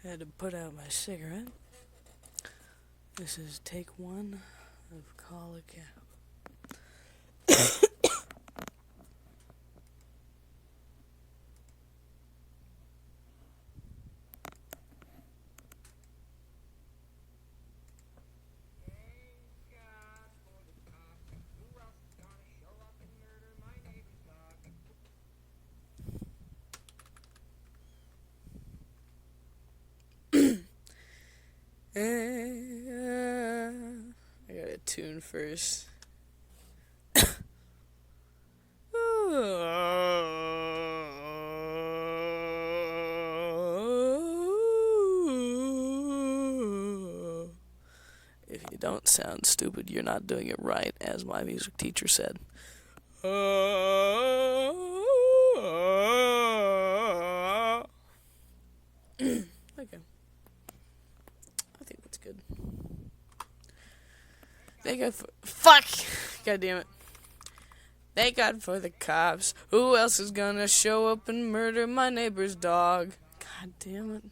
Had to put out my cigarette. This is take one of Call a Cab. I gotta tune first. If you don't sound stupid, you're not doing it right, as my music teacher said. Okay. I think that's good. Thank God for... Fuck! God damn it. Thank God for the cops. Who else is gonna show up and murder my neighbor's dog? God damn it.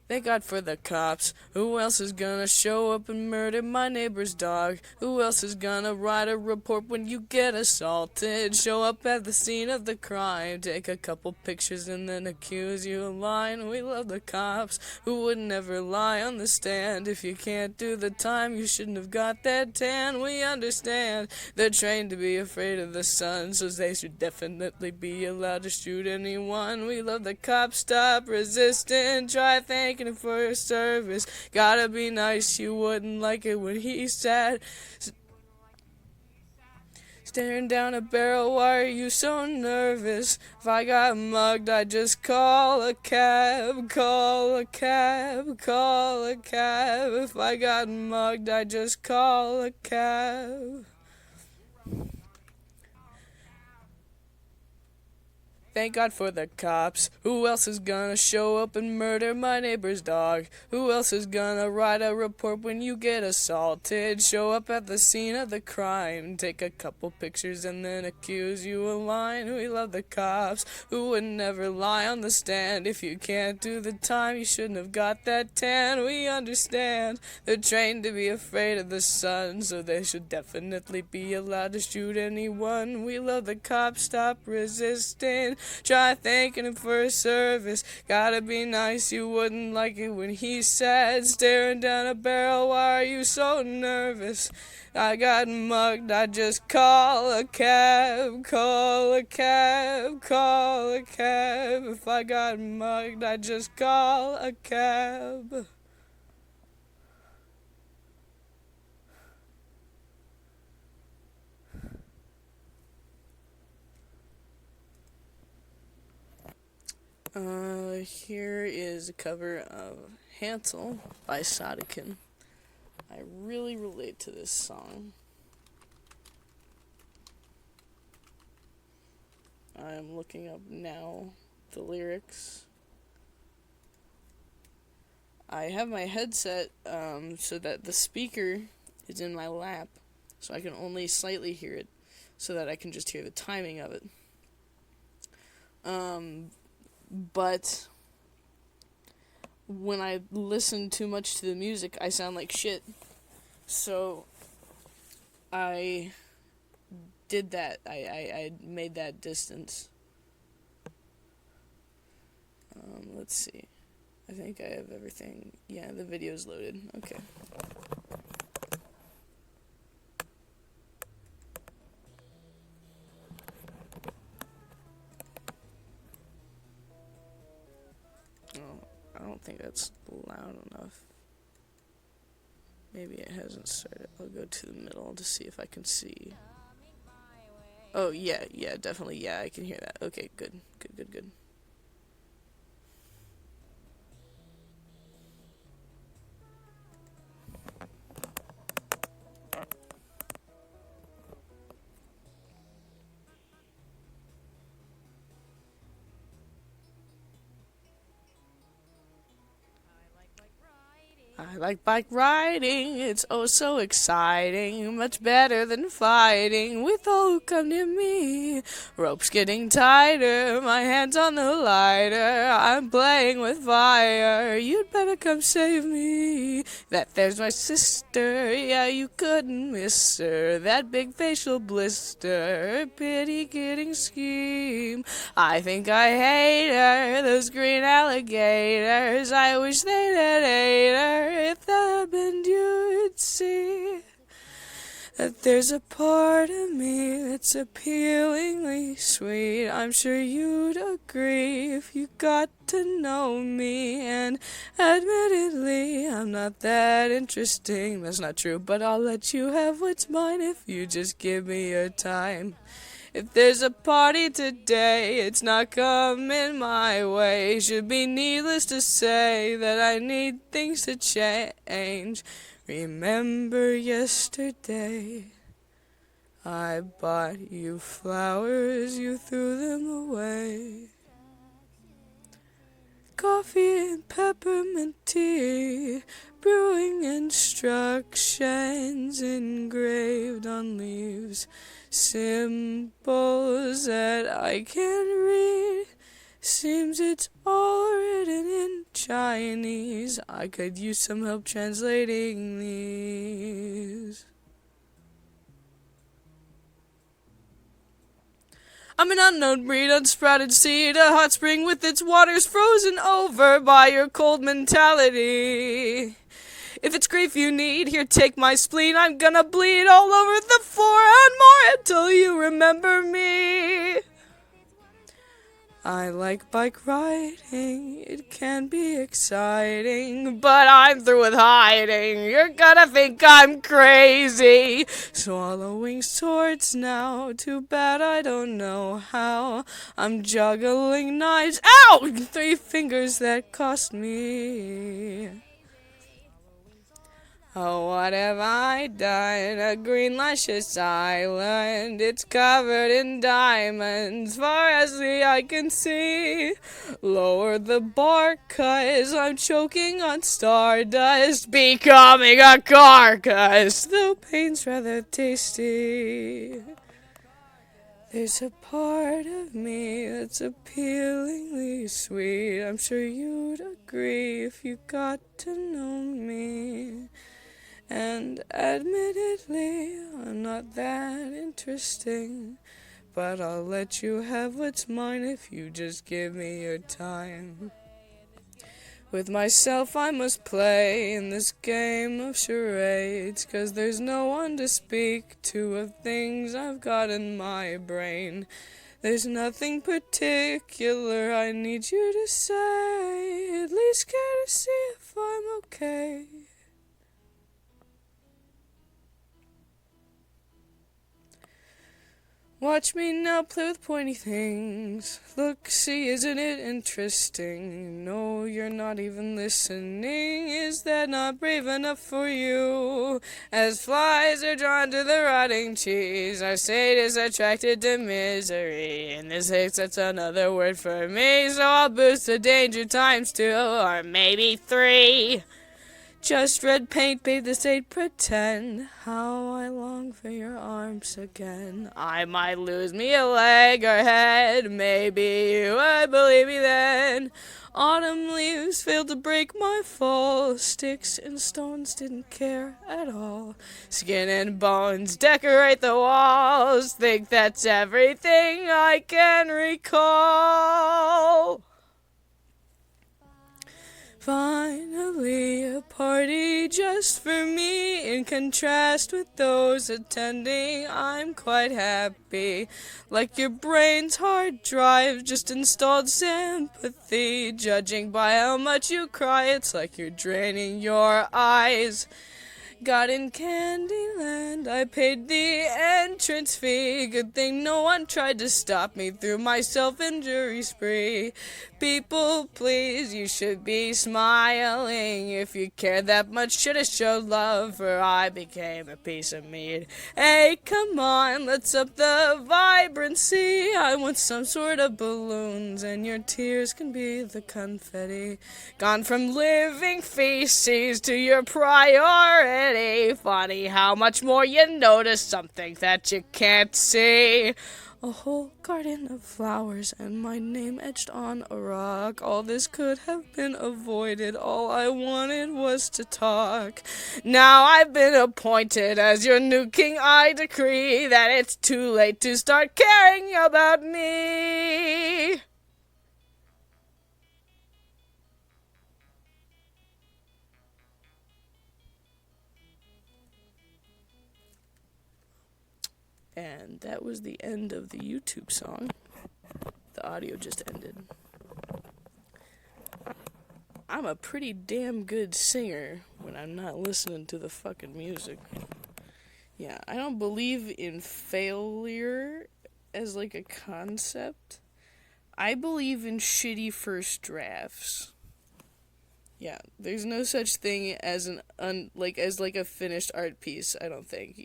Thank God for the cops. Who else is gonna show up and murder my neighbor's dog? Who else is gonna write a report when you get assaulted? Show up at the scene of the crime, take a couple pictures and then accuse you of lying. We love the cops who would never lie on the stand. If you can't do the time, you shouldn't have got that tan. We understand they're trained to be afraid of the sun, so they should definitely be allowed to shoot anyone. We love the cops, stop resisting, try thanking him for his service. Gotta be nice, you wouldn't like it when he said, staring down a barrel, why are you so nervous? If I got mugged, I'd just call a cab, call a cab, call a cab. If I got mugged, I'd just call a cab. Thank God for the cops. Who else is gonna show up and murder my neighbor's dog? Who else is gonna write a report when you get assaulted? Show up at the scene of the crime, take a couple pictures and then accuse you of lying. We love the cops who would never lie on the stand. If you can't do the time, you shouldn't have got that tan. We understand they're trained to be afraid of the sun, so they should definitely be allowed to shoot anyone. We love the cops, stop resisting, try thanking him for his service. Gotta be nice, you wouldn't like it when he said, staring down a barrel, why are you so nervous? I got mugged, I just call a cab, call a cab, call a cab. If I got mugged, I just call a cab. Here is a cover of Hansel by Sadikin. I really relate to this song. I'm looking up now the lyrics. I have my headset so that the speaker is in my lap, so I can only slightly hear it, so that I can just hear the timing of it. But when I listen too much to the music, I sound like shit. So I did that. I made that distance. Let's see. I think I have everything. Yeah, the video's loaded. Okay. I don't think that's loud enough. Maybe it hasn't started. I'll go to the middle to see if I can see. Oh, yeah, definitely. Yeah, I can hear that. Okay, good. I like bike riding, it's oh so exciting, much better than fighting with all who come near me. Rope's getting tighter, my hand's on the lighter, I'm playing with fire, you'd better come save me. That there's my sister, yeah you couldn't miss her, that big facial blister, pity getting scheme. I think I hate her, those green alligators, I wish they'd had ate her. If that happened, you'd see that there's a part of me that's appealingly sweet. I'm sure you'd agree if you got to know me. And admittedly, I'm not that interesting. That's not true, but I'll let you have what's mine if you just give me your time. If there's a party today, it's not coming my way. Should be needless to say that I need things to change. Remember yesterday, I bought you flowers, you threw them away. Coffee and peppermint tea, brewing instructions engraved on leaves. Symbols that I can't read. Seems it's all written in Chinese. I could use some help translating these. I'm an unknown breed, unsprouted seed, a hot spring with its waters frozen over by your cold mentality. If it's grief you need, here take my spleen, I'm gonna bleed all over the floor and more until you remember me. I like bike riding, it can be exciting, but I'm through with hiding, you're gonna think I'm crazy. Swallowing swords now, too bad I don't know how. I'm juggling knives, ow! 3 fingers that cost me. Oh, what have I done? A green luscious island, it's covered in diamonds, far as the eye can see. Lower the bar, 'cause I'm choking on stardust, becoming a carcass, though pain's rather tasty. There's a part of me that's appealingly sweet. I'm sure you'd agree if you got to know me. And admittedly, I'm not that interesting, but I'll let you have what's mine if you just give me your time. With myself I must play in this game of charades, 'cause there's no one to speak to of things I've got in my brain. There's nothing particular I need you to say, at least care to see if I'm okay. Watch me now play with pointy things. Look, see, isn't it interesting? No, you're not even listening. Is that not brave enough for you? As flies are drawn to the rotting cheese, our state is attracted to misery. In this case, that's another word for me, so I'll boost the danger times 2, or maybe 3. Just red paint, bathe the state, pretend. How I long for your arms again. I might lose me a leg or head, maybe you would believe me then. Autumn leaves failed to break my fall, sticks and stones didn't care at all. Skin and bones decorate the walls, think that's everything I can recall. Finally, a party just for me. In contrast with those attending, I'm quite happy. Like your brain's hard drive, just installed sympathy. Judging by how much you cry, it's like you're draining your eyes. Got in Candyland, I paid the entrance fee. Good thing no one tried to stop me through my self-injury spree. People, please, you should be smiling. If you cared that much, should have showed love, for I became a piece of meat. Hey, come on, let's up the vibrancy. I want some sort of balloons, and your tears can be the confetti. Gone from living feces to your priority. Funny how much more you notice something that you can't see. A whole garden of flowers and my name etched on a rock. All this could have been avoided. All I wanted was to talk. Now I've been appointed as your new king. I decree that it's too late to start caring about me. And that was the end of the YouTube song. The audio just ended. I'm a pretty damn good singer when I'm not listening to the fucking music. Yeah, I don't believe in failure as like a concept. I believe in shitty first drafts. Yeah, there's no such thing as as a finished art piece, I don't think,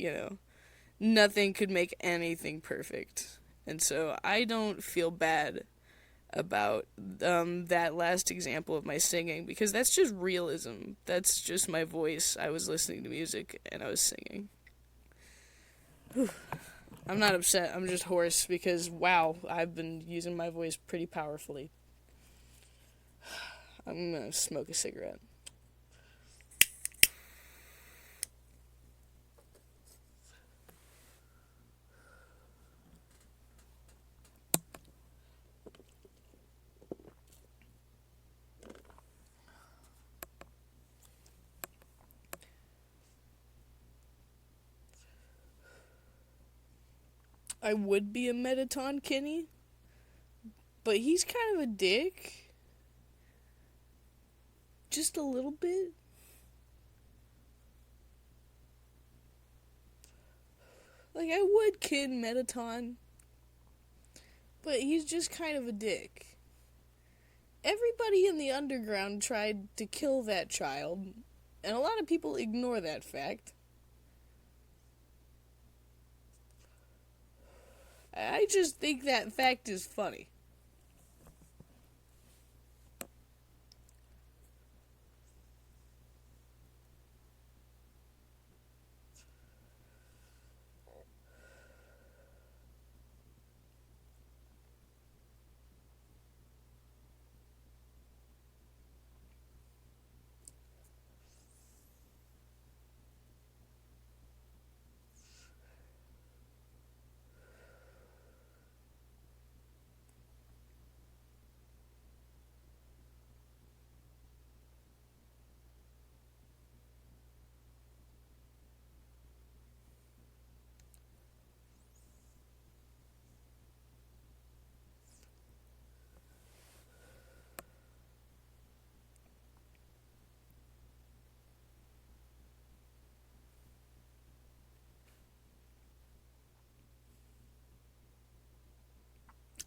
Nothing could make anything perfect. And so I don't feel bad about that last example of my singing, because that's just realism. That's just my voice. I was listening to music and I was singing. Whew. I'm not upset. I'm just hoarse because, wow, I've been using my voice pretty powerfully. I'm gonna smoke a cigarette. I would be a Metaton Kenny, but he's kind of a dick. Just a little bit. Like, I would kid Metaton, but he's just kind of a dick. Everybody in the underground tried to kill that child, and a lot of people ignore that fact. I just think that fact is funny.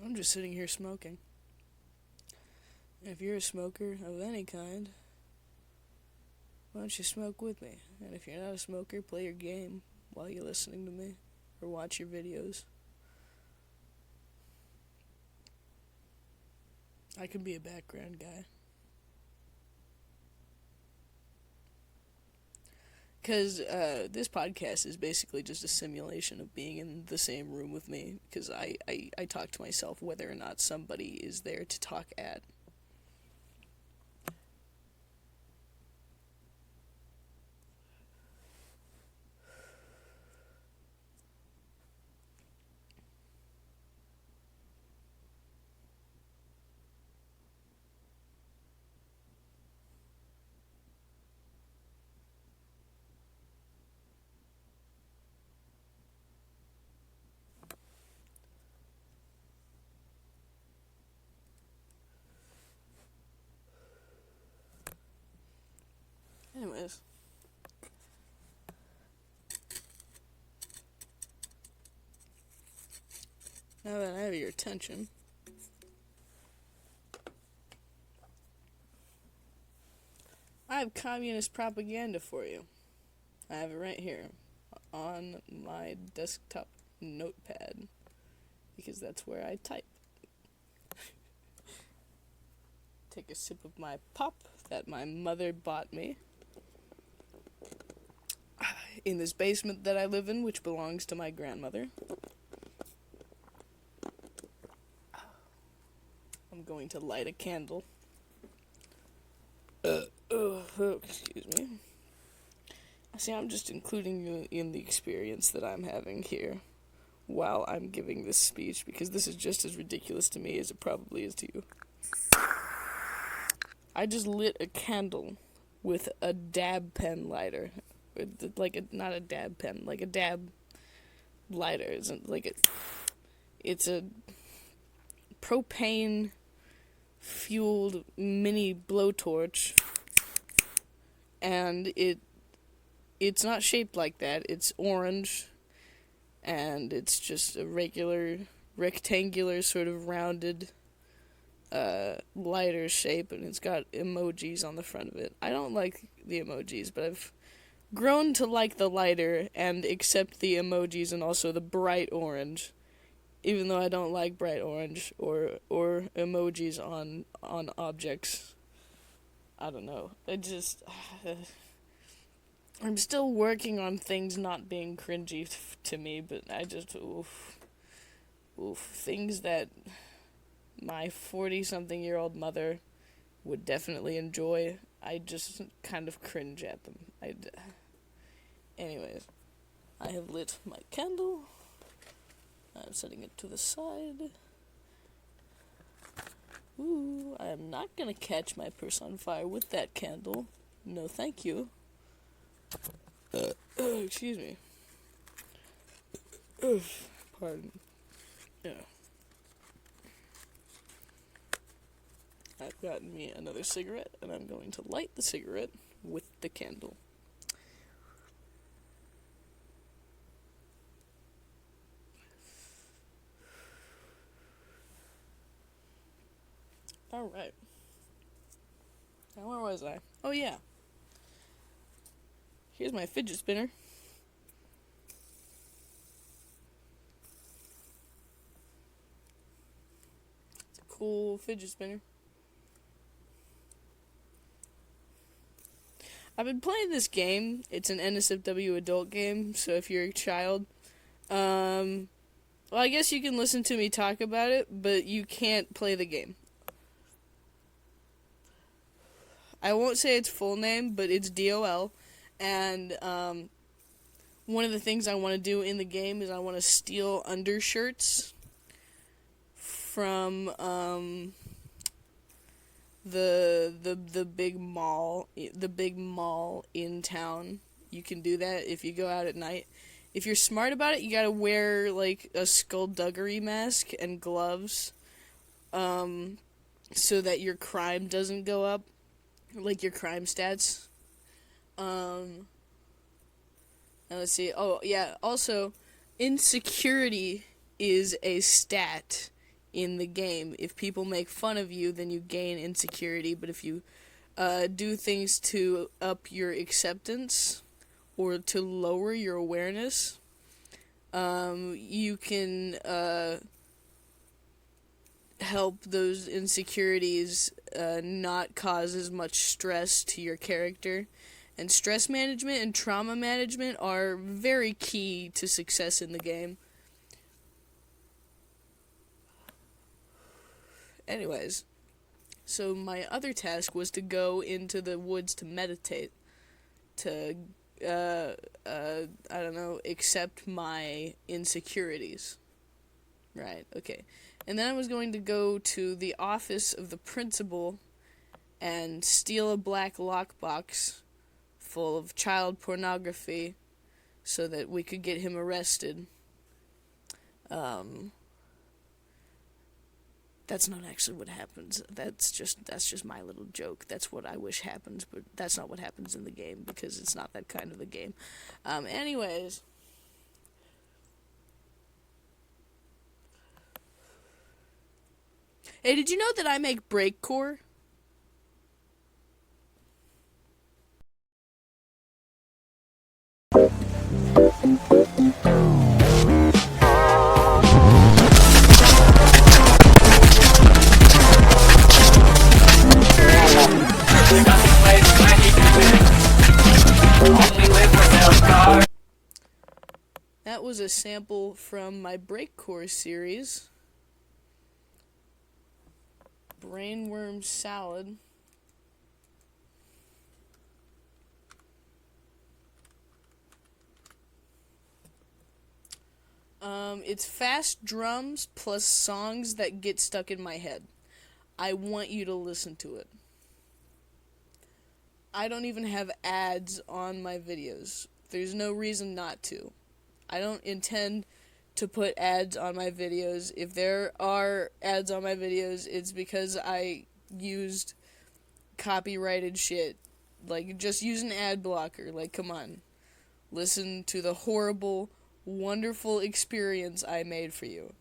I'm just sitting here smoking. If you're a smoker of any kind, why don't you smoke with me? And if you're not a smoker, play your game while you're listening to me, or watch your videos. I can be a background guy. Because this podcast is basically just a simulation of being in the same room with me, because I talk to myself whether or not somebody is there to talk at. Anyways. Now that I have your attention, I have communist propaganda for you. I have it right here on my desktop notepad because that's where I type. Take a sip of my pop that my mother bought me in this basement that I live in, which belongs to my grandmother. I'm going to light a candle. Excuse me. See, I'm just including you in the experience that I'm having here while I'm giving this speech, because this is just as ridiculous to me as it probably is to you. I just lit a candle with a dab pen lighter. Not a dab pen, like a dab lighter. It's a propane fueled mini blowtorch, and it's not shaped like that. It's orange, and it's just a regular rectangular sort of rounded lighter shape, and it's got emojis on the front of it. I don't like the emojis, but I've grown to like the lighter and accept the emojis and also the bright orange, even though I don't like bright orange or emojis on objects. I don't know. I'm still working on things not being cringy to me, but things that my 40-something-year-old mother would definitely enjoy, I just kind of cringe at them. Anyways, I have lit my candle. I'm setting it to the side. Ooh, I am not gonna catch my purse on fire with that candle. No, thank you. Excuse me. Pardon. Yeah. I've gotten me another cigarette, and I'm going to light the cigarette with the candle. Alright. Now, where was I? Oh, yeah. Here's my fidget spinner. It's a cool fidget spinner. I've been playing this game. It's an NSFW adult game, so if you're a child, well, I guess you can listen to me talk about it, but you can't play the game. I won't say its full name, but it's DOL, and one of the things I want to do in the game is I want to steal undershirts from the big mall in town. You can do that if you go out at night. If you're smart about it, you gotta wear like a skullduggery mask and gloves, so that your crime doesn't go up, like your crime stats. And let's see. Oh yeah. Also, insecurity is a stat in the game. If people make fun of you, then you gain insecurity. But if you do things to up your acceptance or to lower your awareness, you can help those insecurities not cause as much stress to your character. And stress management and trauma management are very key to success in the game. Anyways, so my other task was to go into the woods to meditate, to, I don't know, accept my insecurities. Right, okay. And then I was going to go to the office of the principal and steal a black lockbox full of child pornography so that we could get him arrested. That's not actually what happens. That's just my little joke. That's what I wish happens, but that's not what happens in the game because it's not that kind of a game. Anyways. Hey, did you know that I make Breakcore? was a sample from my Breakcore series, Brainworm Salad. It's fast drums plus songs that get stuck in my head. I want you to listen to it. I don't even have ads on my videos. There's no reason not to. I don't intend to put ads on my videos. If there are ads on my videos, it's because I used copyrighted shit. Like, just use an ad blocker. Like, come on. Listen to the horrible, wonderful experience I made for you.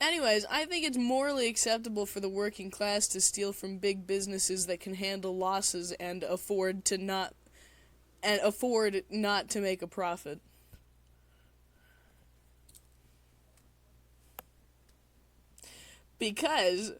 Anyways, I think it's morally acceptable for the working class to steal from big businesses that can handle losses and afford not to make a profit. Because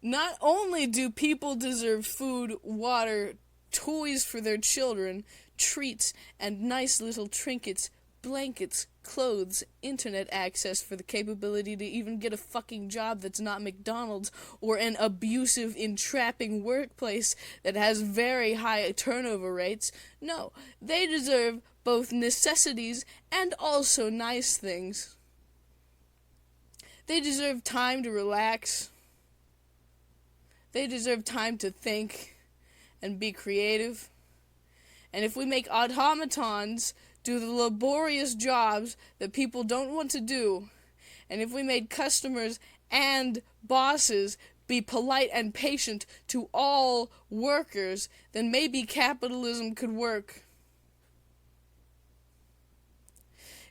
not only do people deserve food, water, toys for their children, treats, and nice little trinkets, blankets, clothes, internet access for the capability to even get a fucking job that's not McDonald's, or an abusive, entrapping workplace that has very high turnover rates. No, they deserve both necessities and also nice things. They deserve time to relax. They deserve time to think and be creative. And if we make automatons do the laborious jobs that people don't want to do, and if we made customers and bosses be polite and patient to all workers, then maybe capitalism could work.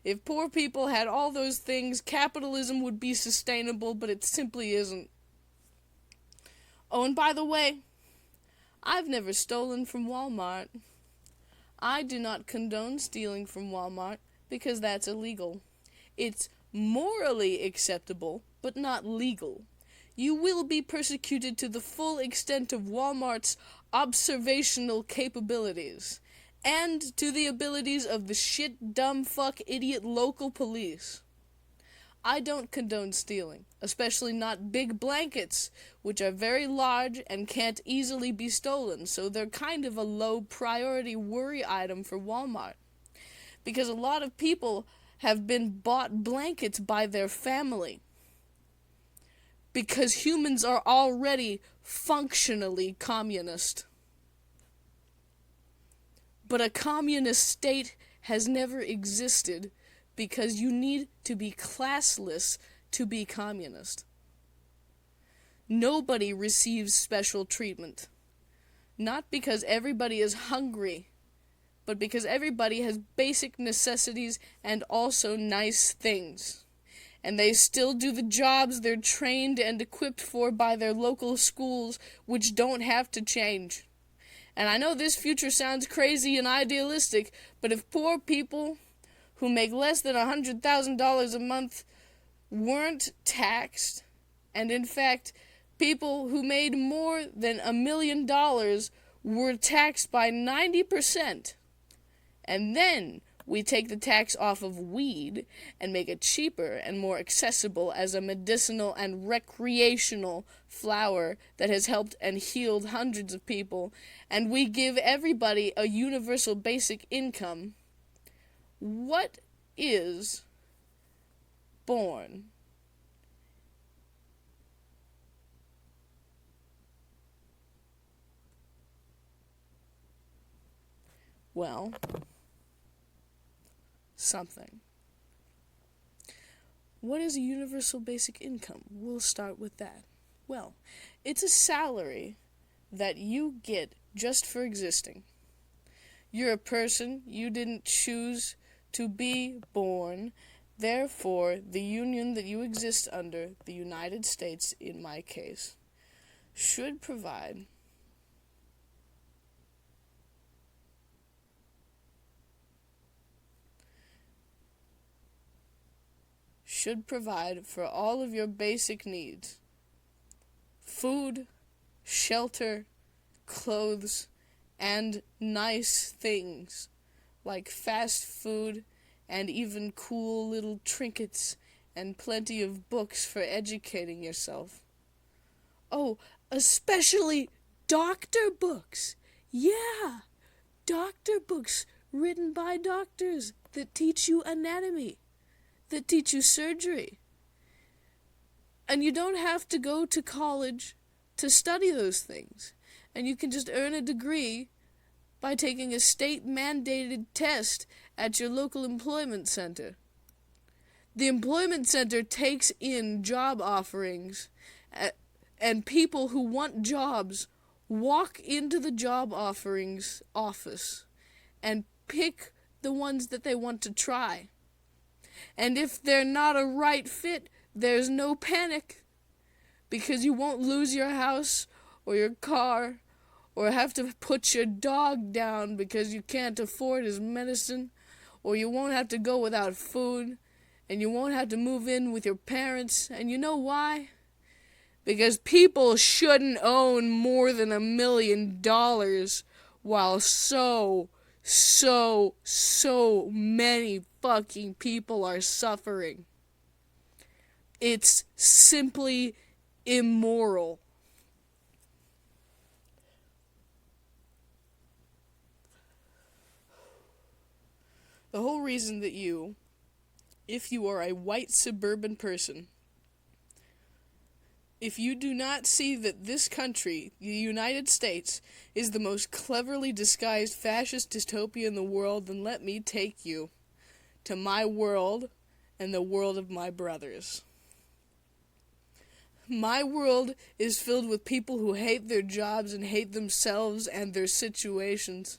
If poor people had all those things, capitalism would be sustainable, but it simply isn't. Oh, and by the way, I've never stolen from Walmart. I do not condone stealing from Walmart because that's illegal. It's morally acceptable, but not legal. You will be persecuted to the full extent of Walmart's observational capabilities, and to the abilities of the shit, dumb, fuck, idiot local police. I don't condone stealing, especially not big blankets, which are very large and can't easily be stolen, so they're kind of a low priority worry item for Walmart. Because a lot of people have been bought blankets by their family. Because humans are already functionally communist. But a communist state has never existed, because you need to be classless to be communist. Nobody receives special treatment. Not because everybody is hungry, but because everybody has basic necessities and also nice things. And they still do the jobs they're trained and equipped for by their local schools, which don't have to change. And I know this future sounds crazy and idealistic, but if poor people who make less than $100,000 a month weren't taxed, and in fact, people who made more than $1 million were taxed by 90%, and then we take the tax off of weed and make it cheaper and more accessible as a medicinal and recreational flower that has helped and healed hundreds of people, and we give everybody a universal basic income. What is born? Well, something. What is a universal basic income? We'll start with that. Well, it's a salary that you get just for existing. You're a person, you didn't choose to be born, therefore the union that you exist under, the United States in my case, should provide for all of your basic needs: food, shelter, clothes, and nice things, like fast food, and even cool little trinkets, and plenty of books for educating yourself. Oh, especially doctor books. Yeah, doctor books written by doctors that teach you anatomy, that teach you surgery. And you don't have to go to college to study those things. And you can just earn a degree by taking a state-mandated test at your local employment center. The employment center takes in job offerings, and people who want jobs walk into the job offerings office and pick the ones that they want to try. And if they're not a right fit, there's no panic, because you won't lose your house or your car, or have to put your dog down because you can't afford his medicine, or you won't have to go without food, and you won't have to move in with your parents. And you know why? Because people shouldn't own more than $1 million while so many fucking people are suffering. It's simply immoral. The whole reason that if you are a white suburban person, if you do not see that this country, the United States, is the most cleverly disguised fascist dystopia in the world, then let me take you to my world and the world of my brothers. My world is filled with people who hate their jobs and hate themselves and their situations.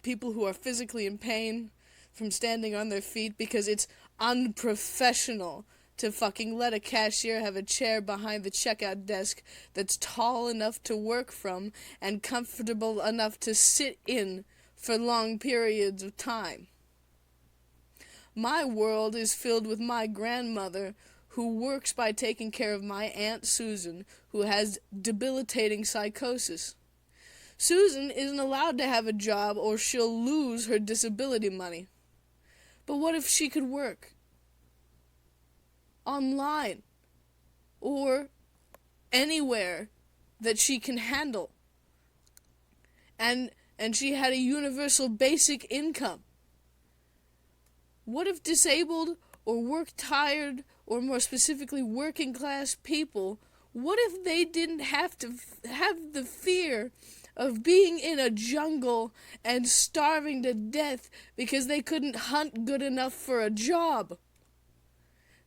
People who are physically in pain from standing on their feet because it's unprofessional to fucking let a cashier have a chair behind the checkout desk that's tall enough to work from and comfortable enough to sit in for long periods of time. My world is filled with my grandmother, who works by taking care of my Aunt Susan, who has debilitating psychosis. Susan isn't allowed to have a job or she'll lose her disability money. But what if she could work online or anywhere that she can handle, and she had a universal basic income? What if disabled or work-tired, or more specifically working-class people, what if they didn't have to have the fear of being in a jungle and starving to death because they couldn't hunt good enough for a job?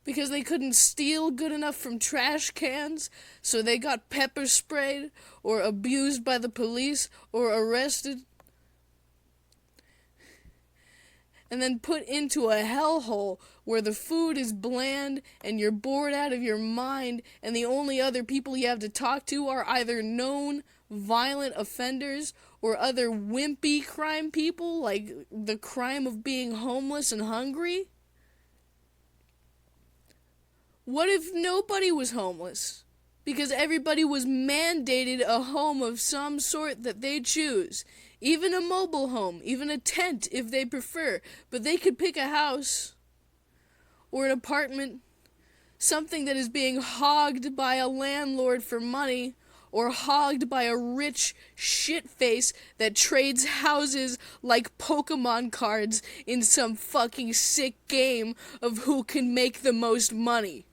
Because they couldn't steal good enough from trash cans, so they got pepper sprayed, or abused by the police, or arrested, and then put into a hellhole where the food is bland and you're bored out of your mind, and the only other people you have to talk to are either known violent offenders or other wimpy crime people, like the crime of being homeless and hungry? What if nobody was homeless? Because everybody was mandated a home of some sort that they choose. Even a mobile home, even a tent if they prefer. But they could pick a house or an apartment, something that is being hogged by a landlord for money, or hogged by a rich shitface that trades houses like Pokemon cards in some fucking sick game of who can make the most money.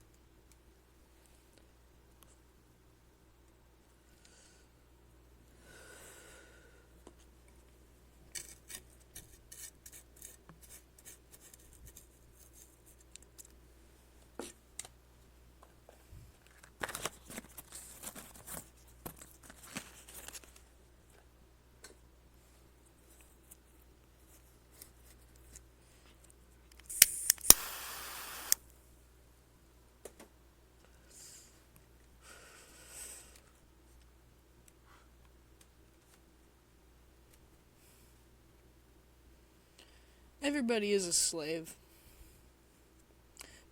Everybody is a slave.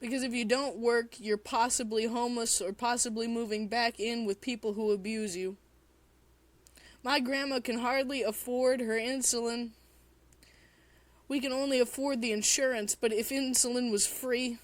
Because if you don't work, you're possibly homeless or possibly moving back in with people who abuse you. My grandma can hardly afford her insulin. We can only afford the insurance, but if insulin was free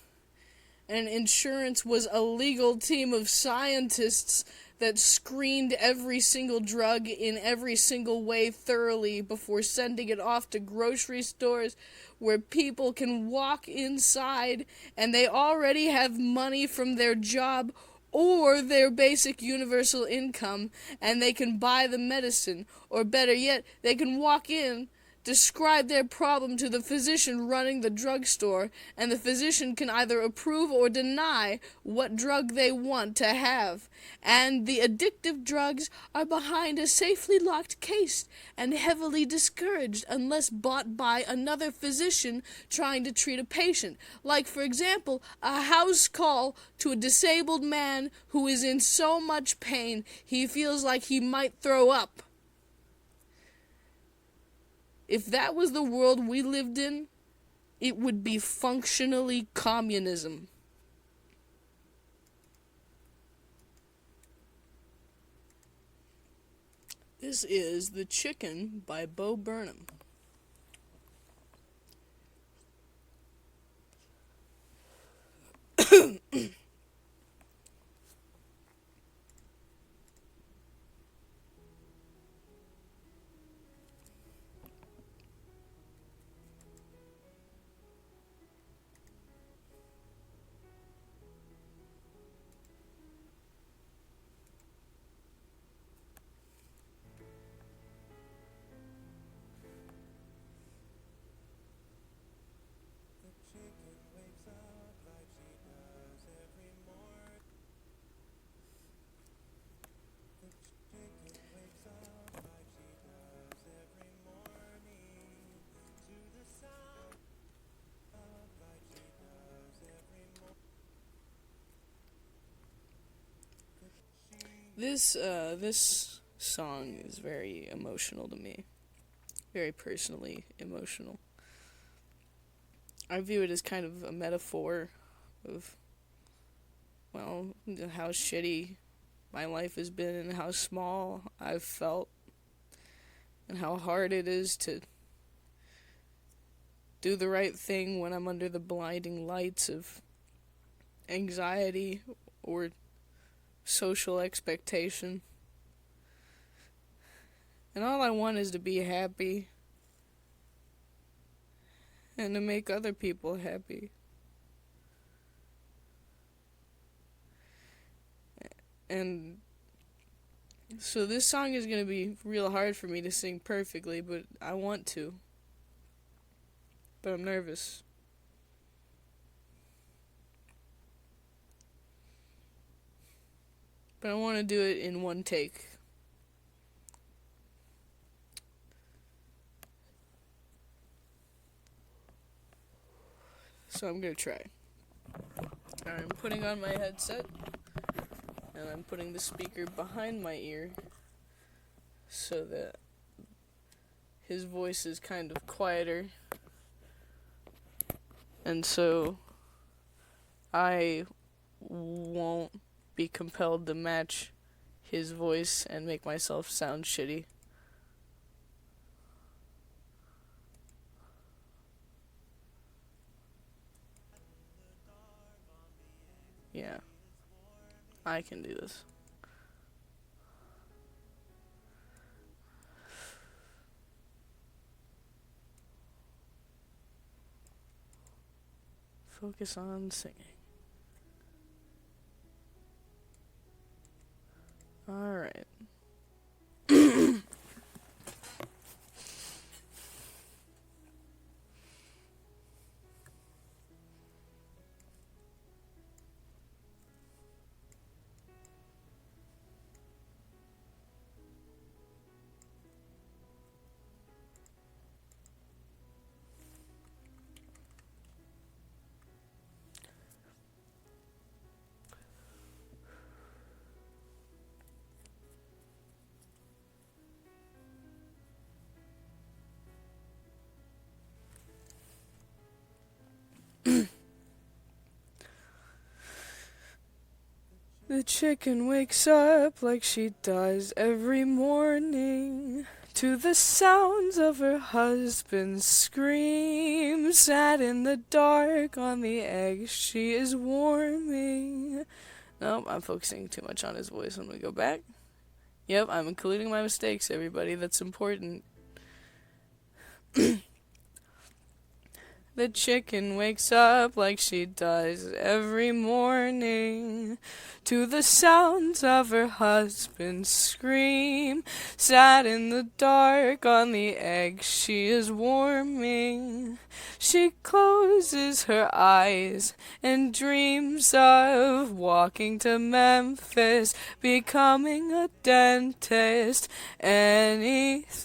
and insurance was a legal team of scientists that screened every single drug in every single way thoroughly before sending it off to grocery stores where people can walk inside and they already have money from their job or their basic universal income and they can buy the medicine, or better yet, they can walk in, describe their problem to the physician running the drugstore, and the physician can either approve or deny what drug they want to have. And the addictive drugs are behind a safely locked case and heavily discouraged unless bought by another physician trying to treat a patient. Like, for example, a house call to a disabled man who is in so much pain he feels like he might throw up. If that was the world we lived in, it would be functionally communism. This is The Chicken by Bo Burnham. This song is very emotional to me. Very personally emotional. I view it as kind of a metaphor of, well, how shitty my life has been and how small I've felt and how hard it is to do the right thing when I'm under the blinding lights of anxiety or social expectation. And all I want is to be happy and to make other people happy. And so this song is going to be real hard for me to sing perfectly, but I want to. But I'm nervous. But I want to do it in one take. So I'm going to try. I'm putting on my headset, and I'm putting the speaker behind my ear so that his voice is kind of quieter. And so I won't be compelled to match his voice and make myself sound shitty. Yeah, I can do this. Focus on singing. Alright. The chicken wakes up like she does every morning to the sounds of her husband's scream. Sat in the dark on the eggs she is warming. Nope, I'm focusing too much on his voice. When we go back. Yep, I'm including my mistakes, everybody. That's important. The chicken wakes up like she does every morning to the sounds of her husband's scream. Sat in the dark on the egg she is warming. She closes her eyes and dreams of walking to Memphis, becoming a dentist, anything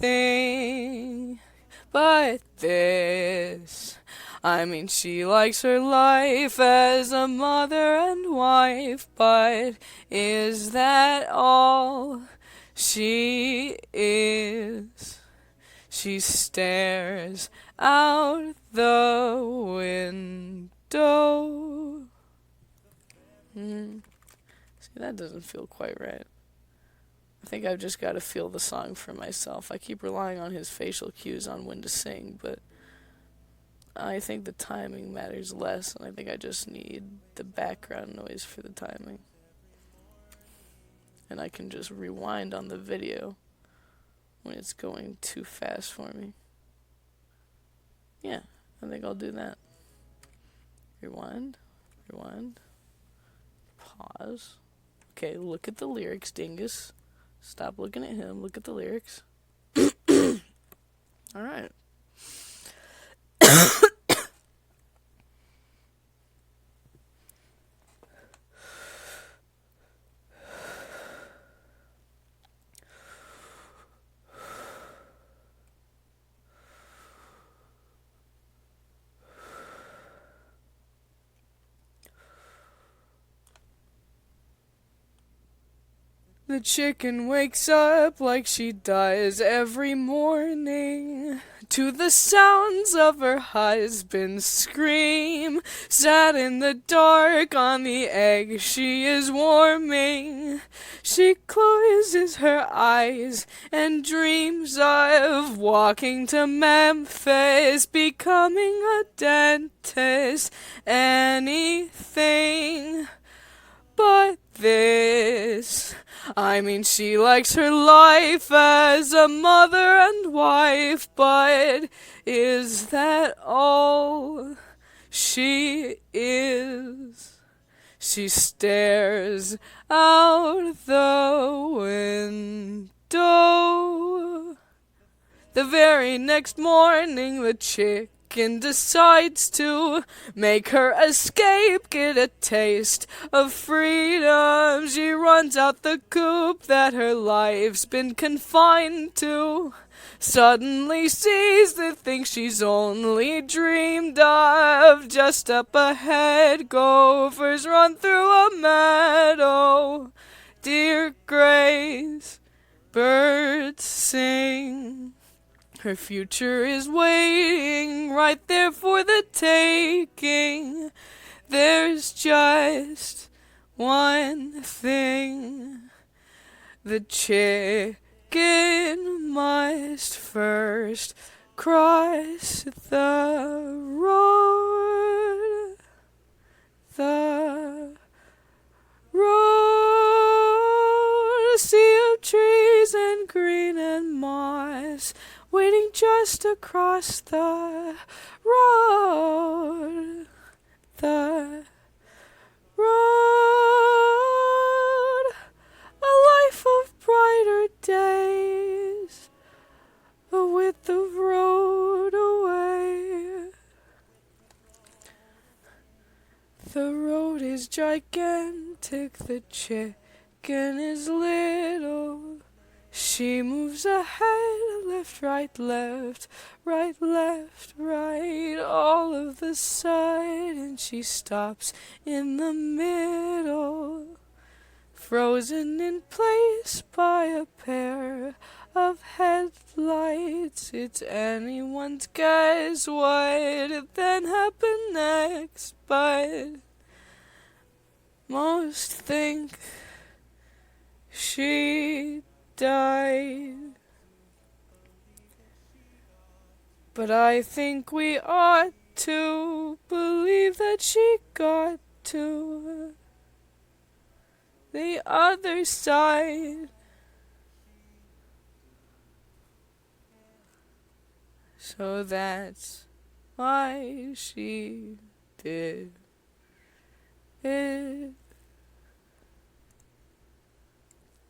but this. I mean, she likes her life as a mother and wife, but is that all she is? She stares out the window. See, that doesn't feel quite right. I think I've just got to feel the song for myself. I keep relying on his facial cues on when to sing, but I think the timing matters less, and I think I just need the background noise for the timing. And I can just rewind on the video when it's going too fast for me. Yeah, I think I'll do that. Rewind, pause. Okay, look at the lyrics, dingus. Stop looking at him, look at the lyrics. Alright. The chicken wakes up like she does every morning to the sounds of her husband's scream. Sat in the dark on the egg she is warming. She closes her eyes and dreams of walking to Memphis, becoming a dentist, anything but this. I mean, she likes her life as a mother and wife, but is that all she is? She stares out the window. The very next morning, the chicken decides to make her escape, get a taste of freedom. She runs out the coop that her life's been confined to. Suddenly sees the thing she's only dreamed of. Just up ahead, gophers run through a meadow. Dear Grace, birds sing. Her future is waiting right there for the taking. There's just one thing. The chicken must first cross the road. The road. A sea of trees and green and moss, waiting just across the road. The road. A life of brighter days, a width of road away. The road is gigantic, the chicken is little. She moves ahead, left, right, right, all of the sudden she stops in the middle, frozen in place by a pair of headlights. It's anyone's guess what then happened next, but Most think she died, but I think we ought to believe that she got to the other side. So that's why she did it.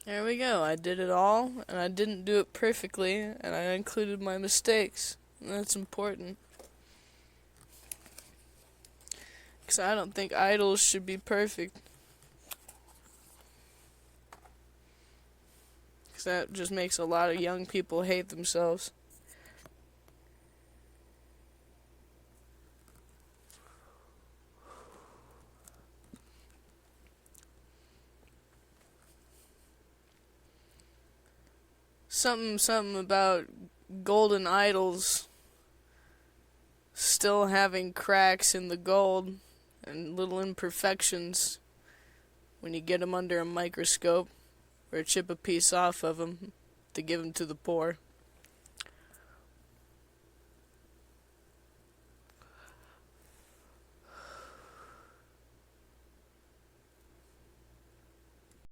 There we go. I did it all, and I didn't do it perfectly, and I included my mistakes. And that's important. Because I don't think idols should be perfect. Because that just makes a lot of young people hate themselves. Something about golden idols still having cracks in the gold and little imperfections when you get them under a microscope or chip a piece off of them to give them to the poor.